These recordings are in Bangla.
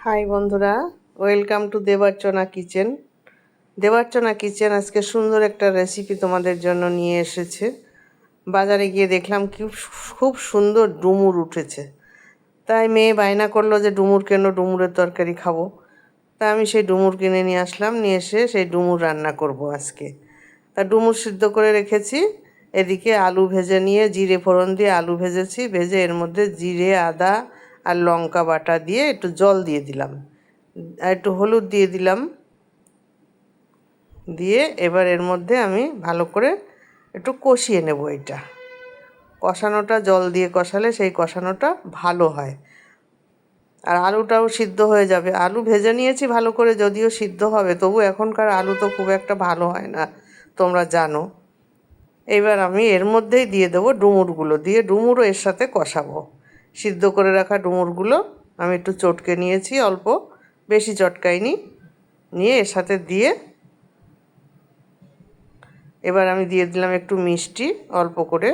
হাই বন্ধুরা, welcome to Debarchana kitchen. Debarchana kitchen আজকে সুন্দর একটা রেসিপি তোমাদের জন্য নিয়ে এসেছে। বাজারে গিয়ে দেখলাম কি খুব সুন্দর ডুমুর উঠেছে, তাই মেয়ে বায়না করলো যে ডুমুর কেন, ডুমুরের তরকারি খাবো। তা আমি সেই ডুমুর কিনে নিয়ে আসলাম, নিয়ে এসে সেই ডুমুর রান্না করব আজকে। তা ডুমুর সিদ্ধ করে রেখেছি, এদিকে আলু ভেজে নিয়ে জিরে ফোড়ন দিয়ে আলু ভেজেছি, ভেজে এর মধ্যে জিরে আদা আর লঙ্কা বাটা দিয়ে একটু জল দিয়ে দিলাম, আর একটু হলুদ দিয়ে দিলাম। দিয়ে এবার এর মধ্যে আমি ভালো করে একটু কষিয়ে নেব। এটা কষানোটা জল দিয়ে কষালে সেই কষানোটা ভালো হয়, আর আলুটাও সিদ্ধ হয়ে যাবে। আলু ভেজে নিয়েছি ভালো করে, যদিও সিদ্ধ হবে, তবু এখনকার আলু তো খুব একটা ভালো হয় না, তোমরা জানো। এবার আমি এর মধ্যেই দিয়ে দেবো ডুমুরগুলো, দিয়ে ডুমুরও এর সাথে কষাবো। সিদ্ধ করে রাখা ডুমুরগুলো আমি একটু চটকে নিয়েছি, অল্প, বেশি চটকাইনি, নিয়ে এর সাথে দিয়ে এবার আমি দিয়ে দিলাম একটু মিষ্টি অল্প করে।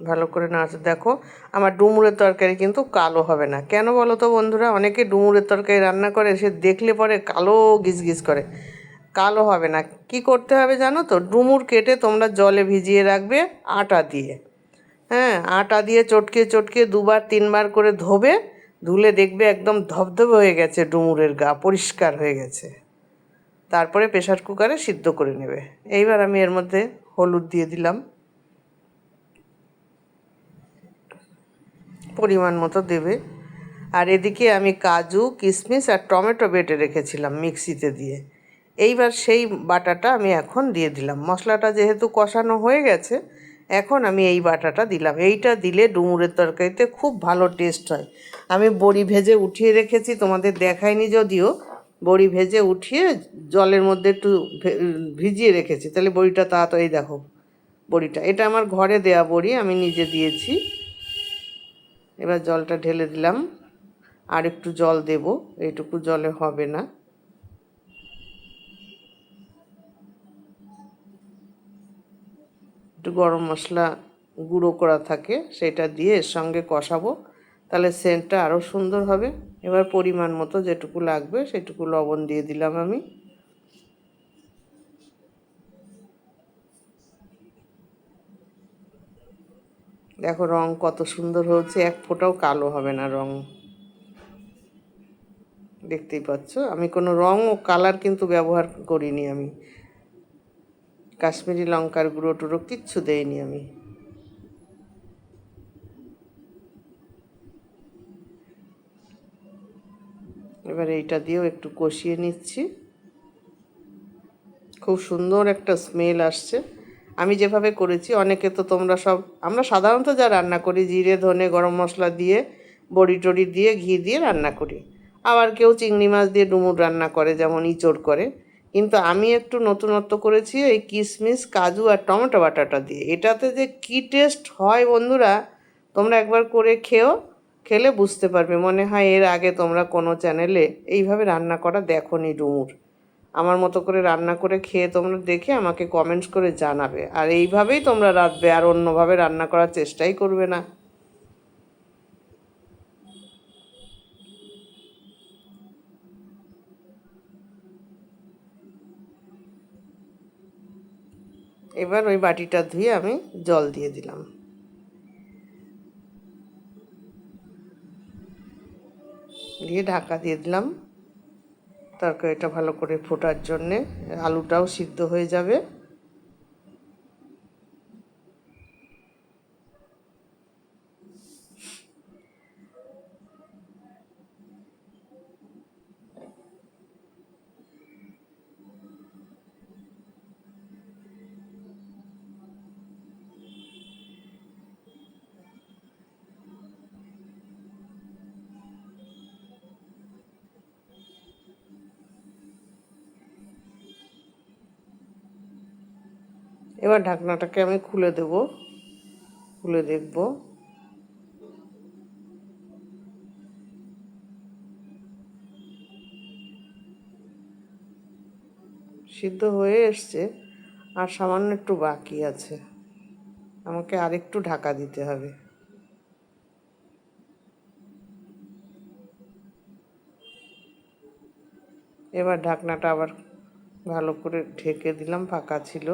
ভালো করে নাড়তে দেখো, আমার ডুমুরের তরকারি কিন্তু কালো হবে না। কেন বলো তো বন্ধুরা? অনেকে ডুমুরের তরকারি রান্না করে, সে দেখলে পরে কালো গিজগিজ করে। কালো হবে না। কি করতে হবে জানো তো? ডুমুর কেটে তোমরা জলে ভিজিয়ে রাখবে আটা দিয়ে। হ্যাঁ, আটা দিয়ে চটকে চটকে দুবার তিনবার করে ধোবে। ধুলে দেখবে একদম ধবধবে হয়ে গেছে, ডুমুরের গা পরিষ্কার হয়ে গেছে। তারপরে প্রেসার কুকারে সিদ্ধ করে নেবে। এইবার আমি এর মধ্যে হলুদ দিয়ে দিলাম, পরিমাণ মতো দেবে। আর এদিকে আমি কাজু কিশমিশ আর টমেটো বেটে রেখেছিলাম মিক্সিতে দিয়ে। এইবার সেই বাটাটা আমি এখন দিয়ে দিলাম। মশলাটা যেহেতু কষানো হয়ে গেছে, এখন আমি এই বাটাটা দিলাম। এইটা দিলে ডুমুরের তরকারিতে খুব ভালো টেস্ট হয়। আমি বড়ি ভেজে উঠিয়ে রেখেছি, তোমাদের দেখাইনি যদিও। বড়ি ভেজে উঠিয়ে জলের মধ্যে একটু ভিজিয়ে রেখেছি, তাহলে বড়িটা তাড়াতাড়ি দেখো। বড়িটা এটা আমার ঘরে দেয়া বড়ি, আমি নিজে দিয়েছি। এবার জলটা ঢেলে দিলাম, আর একটু জল দেব, এইটুকু জলে হবে না। একটু গরম মশলা গুঁড়ো করা থাকে, সেটা দিয়ে এর সঙ্গে কষাবো, তাহলে সেন্টটা আরও সুন্দর হবে। এবার পরিমাণ মতো যেটুকু লাগবে সেটুকু লবণ দিয়ে দিলাম আমি। দেখো রং কত সুন্দর হয়েছে, এক ফোঁটাও কালো হবে না রং। দেখতেই পাচ্ছ, আমি কোনো রং ও কালার কিন্তু ব্যবহার করিনি। আমি কাশ্মীরি লঙ্কার গুঁড়ো টুড়ো কিচ্ছু দেইনি আমি। এবার এইটা দিয়েও একটু কষিয়ে নিচ্ছি। খুব সুন্দর একটা স্মেল আসছে। আমি যেভাবে করেছি, অনেকে তো তোমরা সব, আমরা সাধারণত যা রান্না করি জিরে ধনে গরম মশলা দিয়ে বড়ি টড়ি দিয়ে ঘি দিয়ে রান্না করি। আবার কেউ চিংড়ি মাছ দিয়ে ডুমুর রান্না করে, যেমন ইঁচড় করে। কিন্তু আমি একটু নতুনত্ব করেছি এই কিশমিশ কাজু আর টমেটো বাটাটা দিয়ে। এটাতে যে কী টেস্ট হয় বন্ধুরা, তোমরা একবার করে খেও, খেলে বুঝতে পারবে। মনে হয় এর আগে তোমরা কোনো চ্যানেলে এইভাবে রান্না করা দেখোনি ডুমুর। আমার মতো করে রান্না করে খেয়ে তোমরা দেখে আমাকে কমেন্টস করে জানাবে। আর এইভাবেই তোমরা রাঁধবে, আর অন্যভাবে রান্না করার চেষ্টাই করবে না। এবার ওই বাটিটা ধুয়ে আমি জল দিয়ে দিলাম, দিয়ে ঢাকা দিয়ে দিলাম তরকারিটা ভালো করে ফোটার জন্যে। আলুটাও সিদ্ধ হয়ে যাবে। এবার ঢাকনাটাকে আমি খুলে দেব, খুলে দেখব। সিদ্ধ হয়ে এসছে, আর সামান্য একটু বাকি আছে। আমাকে আরেকটু ঢাকা দিতে হবে। এবার ঢাকনাটা আবার ভালো করে ঢেকে দিলাম, ফাঁকা ছিল।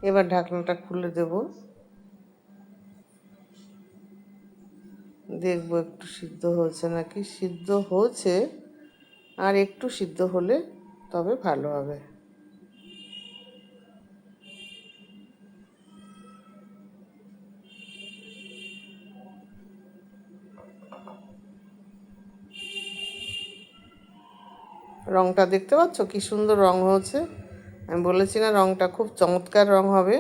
এবার ঢাকনাটা খুলে দেব, দেখবো একটু সিদ্ধ হয়েছে নাকি। সিদ্ধ হয়েছে, আর একটু সিদ্ধ হলে তবে ভালো হবে। রংটা দেখতে পাচ্ছ কি সুন্দর রং হয়েছে। আমি বলেছি না রংটা খুব চমৎকার রং হবে।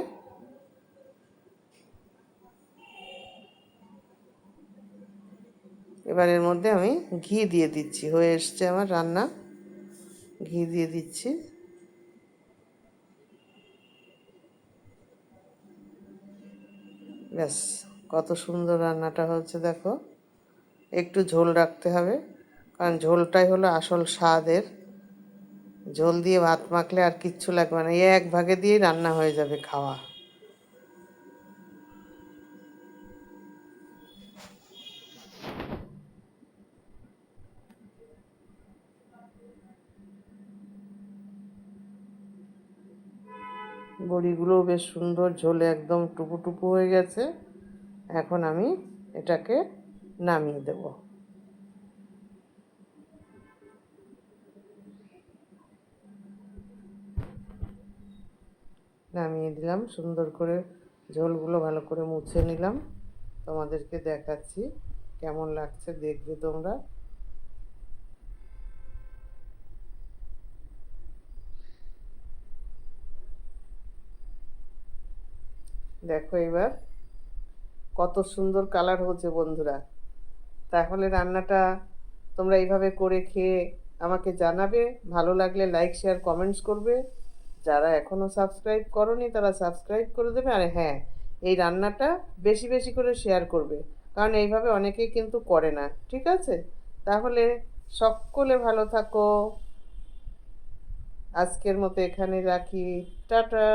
এবার এর মধ্যে আমি ঘি দিয়ে দিচ্ছি, হয়ে এসছে আমার রান্না। ঘি দিয়ে দিচ্ছি। ব্যাস, কত সুন্দর রান্নাটা হচ্ছে দেখো। একটু ঝোল রাখতে হবে, কারণ ঝোলটাই হলো আসল স্বাদের। ঝোল দিয়ে ভাত মাখলে আর কিচ্ছু লাগবে না, এক ভাগে দিয়েই রান্না হয়ে যাবে খাওয়া। বড়িগুলোও বেশ সুন্দর ঝোলে একদম টুপু টুপু হয়ে গেছে। এখন আমি এটাকে নামিয়ে দেব। নামিয়ে দিলাম, সুন্দর করে ঝোলগুলো ভালো করে মুছে নিলাম। তোমাদেরকে দেখাচ্ছি কেমন লাগছে, দেখবে তোমরা। দেখো এবার কত সুন্দর কালার হচ্ছে বন্ধুরা। তাহলে রান্নাটা তোমরা এইভাবে করে খেয়ে আমাকে জানাবে। ভালো লাগলে লাইক শেয়ার কমেন্টস করবে। যারা এখনও সাবস্ক্রাইব করনি তারা সাবস্ক্রাইব করে দেবে। আর হ্যাঁ, এই রান্নাটা বেশি বেশি করে শেয়ার করবে, কারণ এইভাবে অনেকেই কিন্তু করে না। ঠিক আছে, তাহলে সকলে ভালো থাকো। আজকের মতো এখানে রাখি। টাটা।